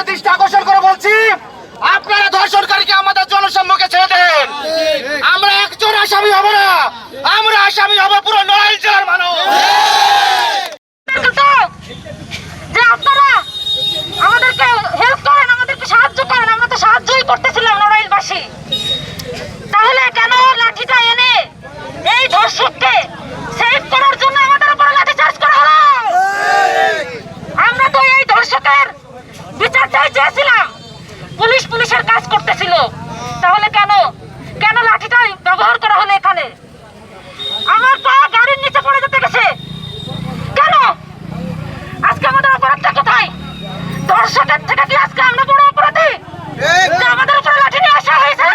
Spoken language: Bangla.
আপনাদের দৃষ্টি আকর্ষণ করে বলছি, আপনারা ধর্ষণকারীকে আমাদের জনসম্মুখে ছেড়ে দেন। আমরা একজন আসামি হব না, আমরা আসামি হব পুরো নড়াইল জেলার মানুষ। যে আপনারা আমাদেরকে হেল্প করেন, আমাদেরকে সাহায্য করেন, আমরা তো সাহায্যই করতেছিলাম নড়াইলবাসী। তাহলে কেন লাঠিটা এনে এই ধর্ষককে সেভ করার জন্য আমাদের উপরে লাঠি চার্জ করা হলো? আমরা তো এই ধর্ষকের বিচার চেয়েছিলাম, পুলিশের কাজ করতেছিল, তাহলে কেন লাঠিটা ব্যবহার করা হলো এখানে? আমার পা গাড়ির নিচে পড়ে যেতে গেছে কেন? আজকে আমাদের অপরাধটা কোথায়? ধর্ষকের থেকে কি আজকে আমরা বড় অপরাধী? আমাদের উপরে লাঠি নিয়ে আসা হয়েছে।